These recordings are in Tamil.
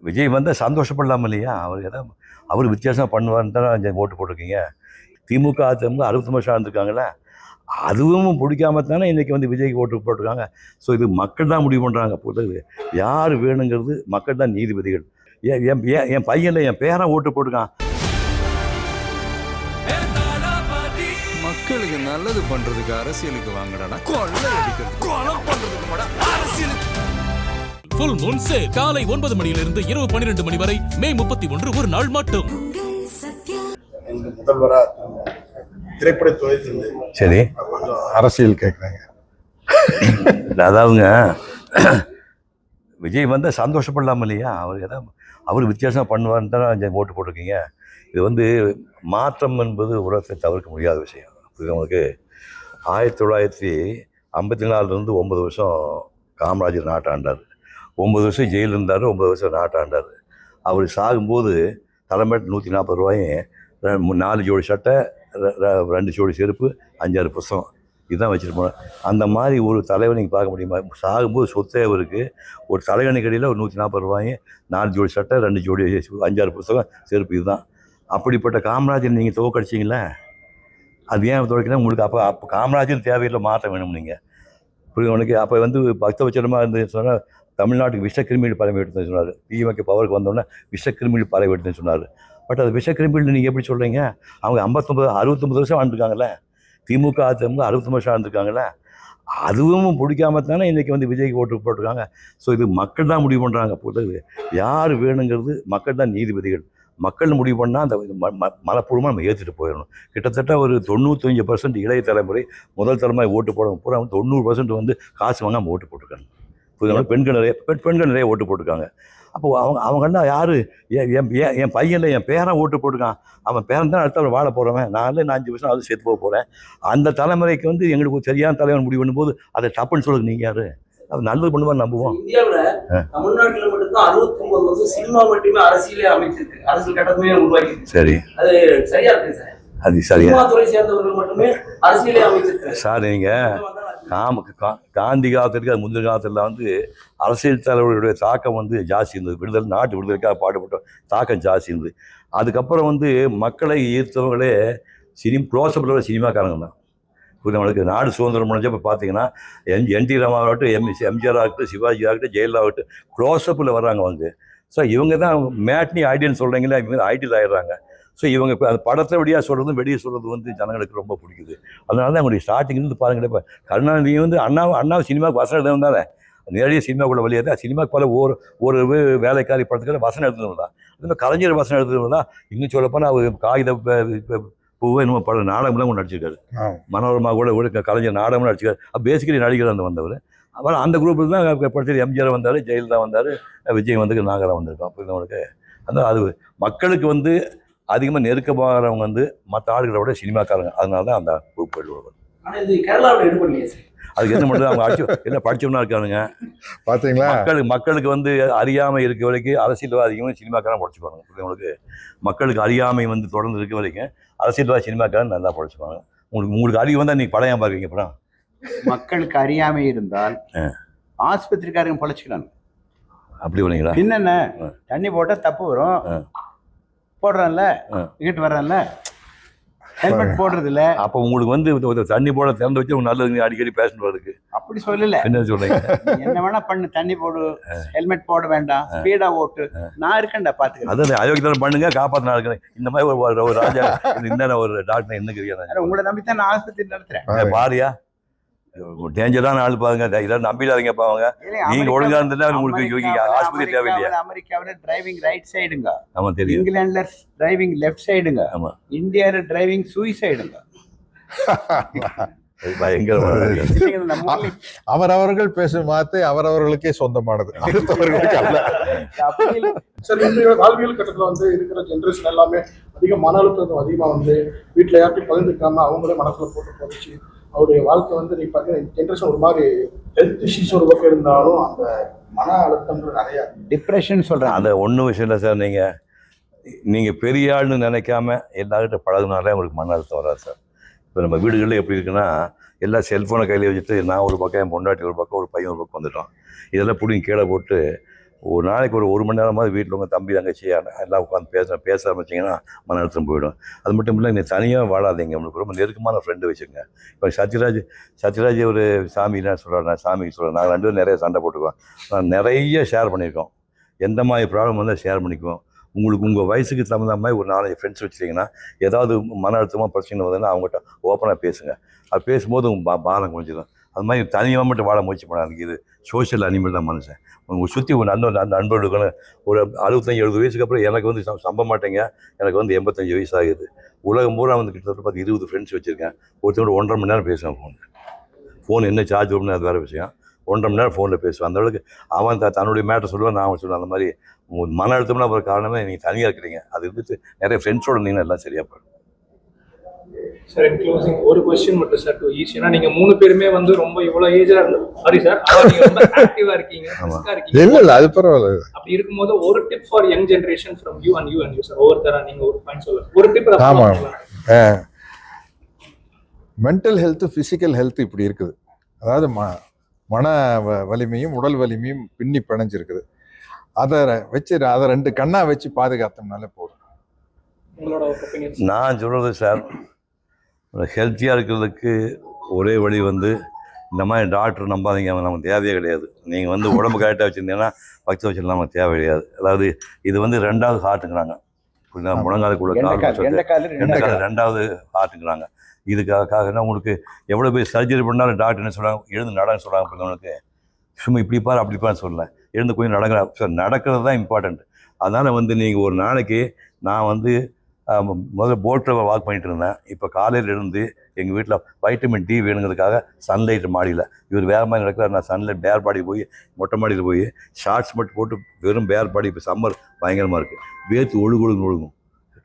விஜய் வந்தால் சந்தோஷப்படலாம் இல்லையா? அவர் ஏதாவது அவர் வித்தியாசமாக பண்ணுவார்னு தான் ஓட்டு போட்டிருக்கீங்க. திமுக அதிமுக 60 வருஷம் இருந்திருக்காங்களே, அதுவும் பிடிக்காம தானே இன்றைக்கி வந்து விஜய்க்கு ஓட்டு போட்டிருக்காங்க. ஸோ இது மக்கள் தான் முடிவு பண்ணுறாங்க. பொறுத்தது யார் வேணுங்கிறது மக்கள் தான் நீதிபதிகள். ஏன் என் என் என் பையனில் என் பேரன் ஓட்டு போட்டிருக்கான். மக்களுக்கு நல்லது பண்றதுக்கு அரசியலுக்கு வாங்கடா, கொள்ளை அடிக்கிறது கொலை பண்றதுக்கு அரசியலுக்கு. ஃபுல் மூன் சேல் காலை 9 மணியிலிருந்து இரவு 12 மணி வரை மே 31 ஒரு நாள் மட்டும். எங்க முதல்வரா திரைப்படத்துறை சரி அரசியல் கேட்குறாங்க. அதாவதுங்க விஜய் வந்தால் சந்தோஷப்படலாம் இல்லையா? அவர் ஏதாவது அவர் வித்தியாசமாக பண்ணுவார்னு தான் ஓட்டு போட்டிருக்கீங்க. இது வந்து மாற்றம் என்பது உலகத்தை தவிர்க்க முடியாத விஷயம். இது உங்களுக்கு 1954 9 வருஷம் காமராஜர் நாட்டாண்டார், 9 வருஷம் ஜெயிலில் இருந்தார், 9 வருஷம் நாட்டாண்டார். அவர் சாகும்போது தலைமைட்டு 140 ரூபாயும் 4 ஜோடி சட்டை, 2 ஜோடி செருப்பு, 5-6 புத்தகம் இதுதான் வச்சுட்டு போனேன். அந்த மாதிரி ஒரு தலைவர் நீங்கள் பார்க்க முடியுமா? சாகும்போது சொத்தே அவருக்கு ஒரு தலைகணி கடையில் ஒரு 140 ரூபாயும் 4 ஜோடி சட்டை, 2 ஜோடி 5-6 புத்தகம் செருப்பு, இதுதான். அப்படிப்பட்ட காமராஜர் நீங்கள் துவக்கடிச்சிங்களே, அது ஏன் துவக்கணும் உங்களுக்கு? அப்போ காமராஜர் தேவையில்லை, மாற்றம் வேணும் நீங்கள் புரியுது உனக்கு. அப்போ வந்து பக்தவச்சனமாக இருந்து சொன்னால் தமிழ்நாட்டுக்கு விஷக்கிருமிகள் பரவி எடுத்துன்னு சொன்னார். திமுக பவருக்கு வந்தோடனே விஷக்கிருமிகள் பரவி எடுத்துன்னு சொன்னார். பட் அது விஷக்கிருமிகள் நீங்கள் எப்படி சொல்கிறீங்க? அவங்க 69 வருஷம் வாழ்ந்துருக்காங்களே, திமுக அதிமுக 60 வருஷம் வாழ்ந்துருக்காங்களே, அதுவும் பிடிக்காம தானே இன்றைக்கி வந்து விஜய்க்கு ஓட்டு போட்டிருக்காங்க. ஸோ இது மக்கள் தான் முடிவு பண்ணுறாங்க. பொறுத்தது யார் வேணுங்கிறது மக்கள் தான் நீதிபதிகள். மக்கள் முடிவு பண்ணால் அந்த மனப்பூர்வமாக நம்ம ஏற்றுட்டு போயிடணும். கிட்டத்தட்ட ஒரு 95% இளைய தலைமுறை, முதல் தலைமுறை ஓட்டு போடுறவங்க பூரா 90% வந்து காசு வாங்காமல் ஓட்டு போட்டிருக்காங்க. புரியுது? பெண்கள் நிறைய ஓட்டு போட்டிருக்காங்க. அப்போது அவங்கெல்லாம் யார்? என் பையனில் என் பேரன் ஓட்டு போட்டிருக்கான். அவன் பேரன் தான் அடுத்த வாழ போகிறவன். நான் 5 வருஷம் அது சேர்த்து போக போகிறேன். அந்த தலைமுறைக்கு வந்து எங்களுக்கு ஒரு சரியான தலைவன் முடிவு பண்ணும்போது அதை தப்புன்னு சொல்லுங்க. நீங்கள் யார்? அது நல்லது பண்ணுவான்னு நம்புவோம். இந்தியாவில் தமிழ்நாட்டில் மட்டும்தான் 69 வருஷம் சினிமா மட்டுமே அரசியலே அமைச்சிருக்கு, அரசியல் கட்டமே உருவாக்கி. சரி, அது சரியா இருக்கு சார்? அது சரியா? சினிமா துறை சேர்ந்தவர்கள் மட்டுமே அரசியலே அமைச்சிருக்கு சார். நீங்கள் காந்தி காலத்திற்கு அது முந்தின காலத்தில் வந்து அரசியல் தலைவர்களுடைய தாக்கம் வந்து ஜாஸ்தி இருந்தது. விடுதலை நாட்டு விடுதலைக்காக பாடுபட்ட தாக்கம் ஜாஸ்தி இருந்தது. அதுக்கப்புறம் வந்து மக்களை ஈர்த்தவங்களே க்ளோஸ்அப்பில் சினிமாக்காரங்க தான். நம்மளுக்கு நாடு சுதந்திரம் முடிஞ்சப்போ பார்த்தீங்கன்னா என்டி ராமாவாகட்டும், எம்ஜிஆர் ஆகட்டும், சிவாஜி ஆகட்டும், ஜெயலலிதா ஆகட்டும், க்ளோஸ்அப்பில் வர்றாங்க வந்து. ஸோ இவங்க தான் மேட்னி ஐடியன்னு சொல்கிறீங்களா, இவங்க ஐடியில் ஆகிடுறாங்க. ஸோ இவங்க இப்போ அது படத்தை வெளியாக சொல்கிறதும் வெளியே சொல்கிறது வந்து ஜனங்களுக்கு ரொம்ப பிடிக்குது. அதனால தான் அவங்களுடைய ஸ்டார்டிங்லேருந்து பாருங்களேன். இப்போ கருணாநிதி வந்து அண்ணாவை சினிமாவுக்கு வசனம் எழுதுனால நேரடியாக சினிமாக்குள்ளே வெளியே சினிமாவுக்கு பல ஒரு வேலைக்காரி படத்துக்கு வசனம் எழுதுனது. அதுமாதிரி கலைஞர் வசனம் எழுதுனது. இன்னும் சொல்லப்போனால் அவர் காகித பூவை இன்னும் பல நாடகம்லாம் கூட நடிச்சிருக்காரு. மனோரமா கூட கலைஞர் நாடகம்லாம் நடிச்சிருக்காரு. பேசிக்கலி நடிகர் அந்த வந்தவர். அப்புறம் அந்த குரூப்பில் தான் படத்தில் எம்ஜிஆர் வந்தார், ஜெயலலிதா வந்தார், விஜய் வந்து நாகரா வந்திருக்கோம். அப்படி நம்மளுக்கு அது மக்களுக்கு வந்து அதிகமாக நெருக்கமாகறவங்க வந்து மற்ற ஆளுகளை விட சினிமாக்காரங்க. அதனால தான் அந்த குரூப் போயிடுவாங்க. அதுக்கு என்ன பண்ணுறது? அவங்க எல்லாம் படிச்சவனா இருக்கானுங்க. பார்த்தீங்களா? மக்களுக்கு வந்து அறியாமை இருக்க வரைக்கும் அரசியல்வாதிகளும் சினிமாக்காரன் படிச்சுப்பாங்க. உங்களுக்கு மக்களுக்கு அறியாமை வந்து தொடர்ந்து இருக்க வரைக்கும் அரசியல்வாதி சினிமாக்காரன் நல்லா படிச்சுப்பாங்க. உங்களுக்கு அறிவு வந்தால் நீங்கள் படம் ஏன் பார்க்குறீங்க? அப்புறம் மக்களுக்கு அறியாமை இருந்தால் ஆஸ்பத்திரிக்காரங்க பழச்சிக்கிறாங்க. அப்படி வரீங்களா? என்னென்ன தண்ணி போட்டால் தப்பு வரும், போடுறான்ல, இங்கிட்டு வர்றான்ல, ஹெல்மெட் போடுறது இல்லை. அப்போ உங்களுக்கு வந்து தண்ணி போட திறந்து வச்சு நல்லது அடிக்கடி பேஷண்ட் வருதுக்கு அப்படி சொல்லல. என்ன சொல்றீங்க? என்ன வேணா பண்ணு, தண்ணி போடு, ஹெல்மெட் போட வேண்டாம், ஸ்பீடா ஓட்டு, நான் இருக்கேன்டா பாத்துக்கிறேன். அதான் அயோக்கியத்தனம் பண்ணுங்க, காப்பாற்ற நான் இருக்கிறேன். இந்த மாதிரி ஒரு ராஜா இந்த ஒரு டாக்டர் என்ன உங்களை நம்பித்தான் நான் ஆஸ்பத்திரி நடத்துறேன். பாரியா டேஞ்சரான ஆள் பாருங்க, இதெல்லாம் நம்பிடாதீங்க பாவங்க. நீங்க ஒழுங்கா இருந்தா உங்களுக்கு ஆஸ்பத்திரி தேவையில்லையா? அமெரிக்காவில டிரைவிங் ரைட் சைடுங்க. ஆமா தெரியும். இங்கிலாந்துல டிரைவிங் லெஃப்ட் சைடுங்க. ஆமா. இந்தியால டிரைவிங் சூசைடுங்க. அவரவர்கள் பேசும் வார்த்தை அவரவர்களுக்கே சொந்தமானது, அடுத்தவர்களுக்கு அல்ல. வாழ்வியல் கட்டத்தில் வந்து இருக்கிற ஜென்ரேஷன் எல்லாமே அதிக மன அழுத்தம் அதிகமாக வந்து வீட்டில் யார்ட்டையும் பகிர்ந்துக்காம அவங்களே மனசுல போட்டு போச்சு. அவருடைய வாழ்க்கை வந்து நீ பார்த்தீங்கன்னா ஜென்ரேஷன் ஒரு மாதிரி ஹெல்த் இஷ்யூஸ் ஒரு பக்கம் இருந்தாலும் அந்த மன அழுத்தங்கள் நிறையா, டிப்ரெஷன் சொல்கிறேன். அந்த ஒன்றும் விஷயம் இல்லை சார். நீங்கள் பெரிய ஆள்னு நினைக்காம எல்லார்கிட்ட பழகுனாலே உங்களுக்கு மன அழுத்தம் வராது சார். இப்போ நம்ம வீடுகளில் எப்படி இருக்குன்னா, எல்லாம் செல்ஃபோனை கையில் வச்சுட்டு நான் ஒரு பக்கம், என் பொண்டாட்டி ஒரு பக்கம், ஒரு பையன் ஒரு பக்கம் வந்துட்டோம். இதெல்லாம் பிடிங்க கீழே போட்டு ஒரு நாளைக்கு ஒரு மணி நேரமாவது வீட்டில் உங்கள் தம்பி தங்கச்சி எல்லாம் உட்காந்து பேச ஆரம்பிச்சிங்கன்னா மன அழுத்தம் போயிடும். அது மட்டும் இல்லை, நீங்கள் தனியாக வாழாதீங்க, உங்களுக்கு ரொம்ப நெருக்கமான ஃப்ரெண்டு வச்சுங்க. இப்போ சத்யராஜ் ஒரு சாமி என்ன சொல்கிறார், நான் சாமிக்கு சொல்கிறேன், நாங்கள் 2 பேரும் நிறைய சண்டை போட்டுக்குவோம், நான் நிறைய ஷேர் பண்ணியிருக்கோம். எந்த மாதிரி ப்ராப்ளம் வந்தால் ஷேர் பண்ணிக்குவோம். உங்களுக்கு உங்கள் வயசுக்கு தகுந்த மாதிரி ஒரு 4 ஃப்ரெண்ட்ஸ் வச்சுட்டிங்கன்னா ஏதாவது மன அழுத்தமாக பிரச்சனை வந்ததுன்னா அவங்ககிட்ட ஓப்பனாக பேசுங்க. அது பேசும்போது உங்கள் பாரம் குறைஞ்சிடும். அது மாதிரி தனியாக மட்டும் வாழ முயற்சி பண்ணாங்க. இது சோஷியல் அனிமல் தான் மனுஷன். உங்கள் சுற்றி ஒரு நண்பர்களுக்கு ஒரு 65-70 வயசுக்கு அப்புறம் எனக்கு வந்து சம்ப மாட்டேங்க, எனக்கு வந்து 85 வயசு ஆகுது. உலகம் பூரா வந்து கிட்டத்தட்ட 20 ஃப்ரெண்ட்ஸ் வச்சுருக்கேன். ஒருத்தரோட 1.5 மணி நேரம் பேசுவேன். ஃபோன் என்ன சார்ஜ் பண்ணு அது வேறு விஷயம். 1.5 மணி நேரம் ஃபோனில் பேசுவேன். அந்த அளவுக்கு அவன் தன்னுடைய மேட்டர் சொல்லுவான், நான் அவன் சொல்லுவேன். அந்த மாதிரி மன அழுத்தம்னா அப்புறம் காரணமே நீங்கள் தனியாக இருக்கிறீங்க. அது இருந்துட்டு நிறைய ஃப்ரெண்ட்ஸோட இருந்தீங்கன்னா எல்லாம் சரியாக போயிடும். சார் இன் க்ளோசிங் ஒரு கொஸ்டின் மட்டும் சார் டு ஈச். ஏன்னா நீங்க 3 பேருமே வந்து ரொம்ப இவ்வளவு ஏஜா சாரி சார் நீங்க ரொம்ப ஆக்டிவா இருக்கீங்க, ஃபிசிக்கா இருக்கீங்க. இல்ல அது பரவாயில்ல. அப்படி இருக்கும்போது ஒரு tip for young generation from you and you sir. ஒவ்வொருத்தரா நீங்க ஒரு பாயிண்ட் சொல்லுங்க. ஒரு டிப். ஆமா, மென்டல் ஹெல்த் பிசிக்கல் ஹெல்த் இப்படி இருக்குது. அதாவது மன வலிமையும் உடல் வலிமையும் பின்னி பிணைஞ்சிருக்குது. அதை 2 கண்ணா வச்சு பாதுகாத்தோம்னால போதும். உங்களோட ஒப்பீனியன்? நான் சொல்கிறது சார், ஹெல்த்தியாக இருக்கிறதுக்கு ஒரே வழி வந்து இந்த மாதிரி டாக்டர் நம்பாதீங்க, நமக்கு தேவையே கிடையாது. நீங்கள் வந்து உடம்பு கரெக்டாக வச்சுருந்தீங்கன்னா பக்தி வச்சுருந்தா நமக்கு தேவை கிடையாது. அதாவது இது வந்து 2வது ஹார்ட்டுங்கிறாங்க. முழங்காலுக்குள்ள கால் 2வது ஹார்ட்டுங்கிறாங்க. இதுக்காக உங்களுக்கு எவ்வளோ பேர் சர்ஜரி பண்ணாலும் டாக்டர் என்ன சொல்கிறாங்க, எழுந்து நடன்னு சொல்கிறாங்க. பிள்ளைங்களுக்கு சும்மா இப்படி பாரு அப்படி பாரு சொல்லலை, எழுந்து கொஞ்சம் நடக்கிற சார், நடக்கிறது தான் இம்பார்ட்டண்ட். அதனால் வந்து நீங்கள் ஒரு நாளைக்கு நான் வந்து முதல்ல போட்டில் வாக் பண்ணிட்டு இருந்தேன். இப்போ காலையில் இருந்து எங்கள் வீட்டில் வைட்டமின் டி வேணுங்கிறதுக்காக சன்லைட் மாடியில் இவர் வேறு மாதிரி நடக்கிறார். நான் சன்லைட் பேர் பாடி போய் மொட்டை மாடியில் போய் ஷார்ட்ஸ் மட்டும் போட்டு வெறும் பேர் பாடி. இப்போ சம்மர் பயங்கரமாக இருக்குது, வேர்த்து ஒழுகும்.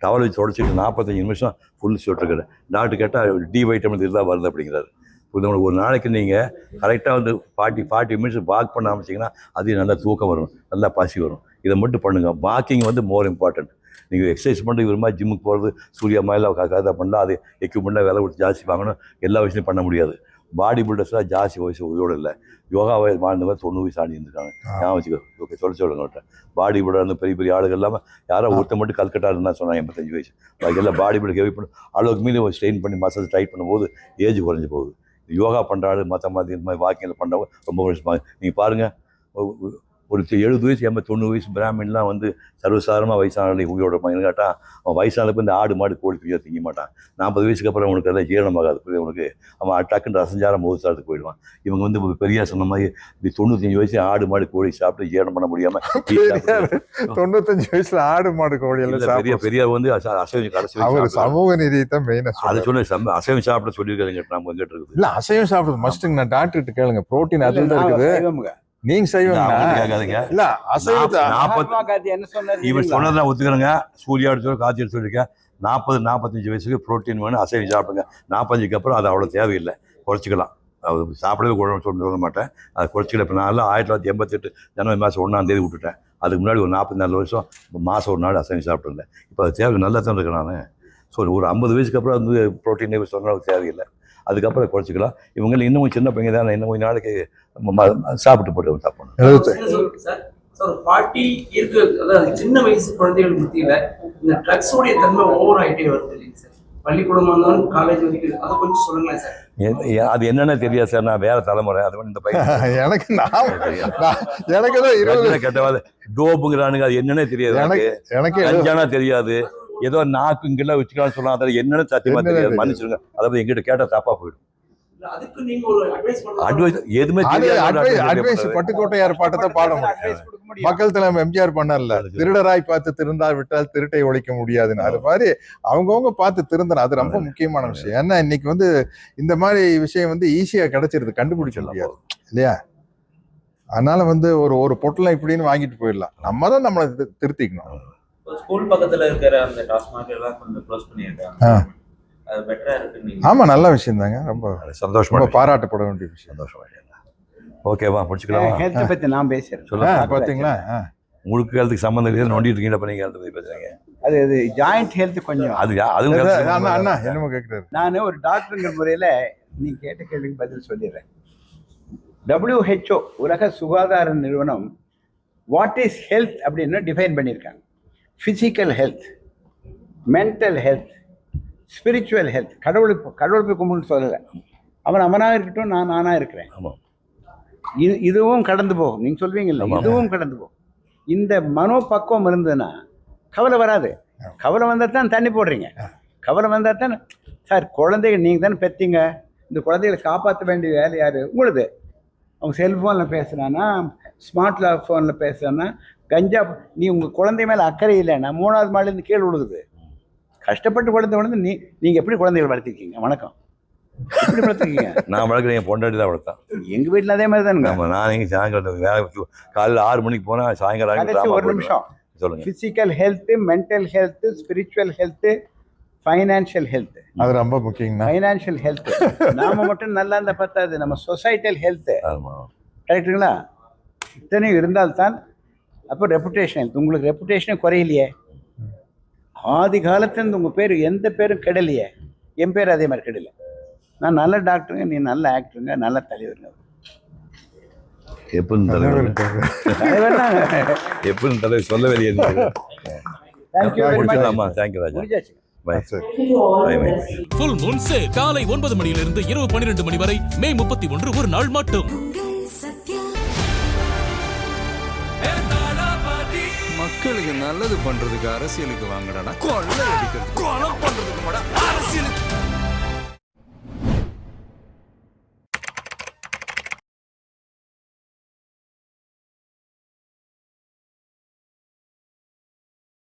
டவல் வச்சு உடச்சிட்டு 45 நிமிஷம் ஃபுல் சுட்டுருக்குறேன். டாக்டர் கேட்டால் டி வைட்டமின் இதுதான் வருது அப்படிங்கிறாரு. உங்களுக்கு ஒரு நாளைக்கு நீங்கள் கரெக்டாக வந்து 40 மினிட்ஸ் வாக் பண்ண ஆரம்பிச்சிங்கன்னா அது நல்லா தூக்கம் வரும், நல்லா பசி வரும். இதை மட்டும் பண்ணுங்கள். வாக்கிங் வந்து மோர் இம்பார்ட்டன்ட். நீங்கள் எக்ஸசைஸ் பண்ணுறது இவர் மாதிரி ஜிம்முக்கு போகிறது சூர்யா மாதிரிலாம் கதை பண்ணால் அது எக்யூப்மெண்ட்டாக விலை கொடுத்து ஜாஸ்தி வாங்கணும், எல்லா விஷயத்தையும் பண்ண முடியாது. பாடி பில்டர்ஸ்லாம் ஜாஸ்தி வயசு உயிரோடு இல்லை, யோகா வாழ்ந்த மாதிரி 90 வயசு ஆடி இருந்திருக்காங்க. நான் வச்சுக்கோ ஓகே சொல்லுங்க. பாடி பில்டர் வந்து பெரிய ஆளுகள் இல்லாமல் யாரோ ஒருத்த மட்டும் கல்கட்டா இருந்தால் சொன்னாங்க 85 வயசு. எல்லாம் பாடி பில்டர் ஹெவி பண்ணி அளவுக்கு மீது ஸ்ட்ரெயின் பண்ணி மசில்ஸ் டைட் பண்ணும்போது ஏஜ் குறைஞ்சி போகுது. யோகா பண்ணுறாரு மற்ற மாதிரி இந்த மாதிரி வாக்கிங்கில் பண்ணுறவங்க ரொம்ப வருஷமாக நீங்கள் பாருங்கள், ஒரு 70 வயசு 90 வயசு பிராமின்லாம் வந்து சர்வசாதாரணமாக வயசானவங்களை உயிரோட பையன் கேட்டால் அவன் வயசானப்போ இந்த ஆடு மாடு கோழி பிரியா திங்க மாட்டான். 40 வயசுக்கு அப்புறம் அவனுக்கு எல்லாம் ஜீரணமாகாது. அவனுக்கு அவன் டக்குன்னு ரசஞ்சாரம் மோசாரத்துக்கு போயிடுவான். இவங்க வந்து பெரியா சொன்ன மாதிரி இந்த 95 வயசு ஆடு மாடு கோழி சாப்பிட்டு ஜீரணம் பண்ண முடியாமல் 95 வயசுல ஆடு மாடு கோழி எல்லாம் பெரியா வந்து அசைவம் கடைசி சமூக நீதியை தான் மெயினா அதை சொன்ன அசைவம் சாப்பிட சொல்லியிருக்காங்க. நம்ம கேட்டு இருக்குது இல்ல அசைவம் சாப்பிடுறது மஸ்ட்டுங்க. நான் டாக்டர்கிட்ட கேளுங்க, புரோட்டீன் அதில் தான் இருக்குது. நீங்க செய்வீங்க இல்ல அசைவத்தை இவர் சொன்னதை நான் ஒத்துக்கிறேங்க. சூர்யா காய்ச்சல் சொல்லியிருக்கேன். 40-45 வயசுக்கு புரோட்டீன் வேணும், அசைவம் சாப்பிடுங்க. 45க்கு அப்புறம் அது அவ்வளோ தேவையில்லை, குறைச்சிக்கலாம். அது சாப்பிடவே சொல்ல மாட்டேன், அதை குறைச்சிக்கல. இப்போ நான் 1988 ஜனவரி மாதம் 1ஆம் தேதி விட்டுட்டேன். அதுக்கு முன்னாடி ஒரு 44 வருஷம் மாதம் ஒரு நாள் அசைவம் சாப்பிட்டுருந்தேன். இப்போ அது தேவை நல்லா தான் இருக்கேன் நான். ஸோ ஒரு 50 வயசுக்கு அப்புறம் வந்து புரோட்டீனே சொன்னால் தேவையில்லை, அதுக்கப்புறம் குறைச்சிக்கலாம். இவங்க இன்னும் சின்ன பையன் தான், இன்னும் கொஞ்சம் நாளைக்கு சாப்பிட்டு போட்டு சாப்பிடணும். சார் 40 இருக்கு, அதாவது சின்ன வயசு குழந்தைகள் மத்தியில இந்த ட்ரக்ஸோடைய தன்மை ஓவர் ஆகிட்டே வருது இல்லைங்க சார்? பள்ளிக்கூடம் வந்தாலும் காலேஜ் வரைக்கும், அதை கொஞ்சம் சொல்லுங்களேன் சார். அது என்னன்னு தெரியாது சார், நான் வேற தலைமுறை. அது இந்த பையன் எனக்கு எனக்கு தான் 20 கேட்டவாது டோப்புங்கிறானுங்க, அது என்னன்னே தெரியாது. எனக்கு அஞ்சானா தெரியாது, ஏதோ நாக்கு இங்கெல்லாம் வச்சுக்கலாம்னு சொல்லலாம், அதில் என்னன்னு சத்தியமா தெரியாது. மன்னிச்சிருங்க, அதாவது எங்கிட்ட கேட்டால் தப்பா போயிடும். எதுவுமே அட்வைஸ் பட்டுக்கோட்டையார் பாட்டத்தை பாட முடியும். மக்கள் தலைவர் எம்ஜிஆர் பண்ணல, திருடராய் பார்த்து திருந்தா விட்டால் திருட்டை ஒழிக்க முடியாதுன்னு. அது மாதிரி அவங்கவுங்க பார்த்து திருந்தணும், அது ரொம்ப முக்கியமான விஷயம். ஏன்னா இன்னைக்கு வந்து இந்த மாதிரி விஷயம் வந்து ஈஸியா கிடைச்சிருது, கண்டுபிடிக்க முடியாது இல்லையா? அதனால வந்து ஒரு பொட்டலம் இப்படின்னு வாங்கிட்டு போயிடலாம். நம்ம தான் நம்மளை திருத்திக்கணும். ஸ்கூல் பக்கத்துல இருக்கிற அந்த டாஸ்மாக் எல்லாம் கொஞ்சம் க்ளோஸ் பண்ணிட்டாங்க, அது பெட்டரா இருக்கு. ஆமா, நல்ல விஷயம் தாங்க, ரொம்ப சந்தோஷமா, பாராட்டப்பட வேண்டிய விஷயம். சந்தோஷமா. ஓகேவா, முடிச்சுக்கலாம். ஹெல்த் பத்தி நான் பேசுறேன். சொல்லுங்க. பாத்தீங்களா, முழுக்க ஹெல்த்துக்கு சம்பந்தம் இல்லை, நோண்டிட்டு இருக்கீங்க. அப்ப நீங்க ஹெல்த் பத்தி பேசுறீங்க. அது ஜாயிண்ட் ஹெல்த் கொஞ்சம் அண்ணா என்னமோ கேட்கிறாரு. நான் ஒரு டாக்டருங்கிற முறையில நீ கேட்ட கேள்விக்கு பதில் சொல்லிடுறேன். WHO உலக சுகாதார நிறுவனம் வாட் இஸ் ஹெல்த் அப்படின்னு டிஃபைன் பண்ணியிருக்காங்க. Physical health, mental health, spiritual health. கடவுள் போய் கும்பிட்டு சொல்லலை, அவன் அவனாக இருக்கட்டும், நான் நானாக இருக்கிறேன். ஆமாம். இதுவும் கடந்து போகும். நீங்கள் சொல்வீங்கல்ல, இதுவும் கடந்து போகும். இந்த மனோபக்குவம் இருந்ததுன்னா கவலை வராது. கவலை வந்தால் தான் தண்ணி போடுறீங்க, கவலை வந்தால் தான் சார் குழந்தைகள் நீங்கள் தானே பெற்றீங்க, இந்த குழந்தைகளை காப்பாற்ற வேண்டிய வேலை யார் உங்களுது. அவங்க செல்ஃபோனில் பேசுகிறான்னா, ஸ்மார்ட் ஃபோனில் பேசுகிறான்னா, கஞ்சா, நீ உங்கள் குழந்தை மேலே அக்கறை இல்லைன்னா 3வது மாடிலேருந்து கீழே விழுகுது. கஷ்டப்பட்டு குழந்தை நீங்கள் எப்படி குழந்தைகள் வளர்த்திருக்கீங்க? வணக்கம், எப்படி வளர்த்துருக்கீங்க? நான் வளர்க்குறேன், என் பொண்டாட்டி தான் வளர்த்தேன். எங்கள் வீட்டில் அதே மாதிரி தானுங்க. ஆமாம், நான் எங்கள் சாயங்காலம் வேலை காலையில் 6 மணிக்கு போனால் சாயங்காலம் கடைசி ஒரு நிமிஷம் சொல்லுங்கள். Physical health, mental health, spiritual health, financial health. அது ரொம்ப முக்கியங்கண்ணா. ஃபைனான்ஷியல் ஹெல்த்து நாம மட்டும் நல்லா இருந்தால் பத்தாது, நம்ம சொசைட்டல் ஹெல்த்து. ஆமாம், கரெக்டுங்களா? இத்தனையும் இருந்தால்தான். அப்போ ரெப்புடேஷன் ஹெல்த். உங்களுக்கு ரெப்புடேஷனே குறையிலையே. ஆதி காலத்துலேருந்து உங்கள் பேர் எந்த பேரும் கெடலையே. என் பேர் அதே மாதிரி கெடலை. நான் நல்ல டாக்டருங்க, நீ நல்ல ஆக்டருங்க, நல்ல தலைவருங்க. எப்போதும் தலைவர் தலைவர் தான். எப்போதும் தலைவர் சொல்ல வெளியே. Thank you very much. ஆமாம், தேங்க்யூ ராஜா. முடிஞ்சாச்சு. Bye bye bye. Full moon sale காலை 9 மணியிலிருந்து இரவு 12 மணி வரை மே 31 ஒரு நாள் மட்டும். மக்களுக்கு நல்லது பண்றதுக்கு அரசியலுக்கு வாங்கடா, கொள்ளை அடிக்கிறது கொலை பண்றதுக்கு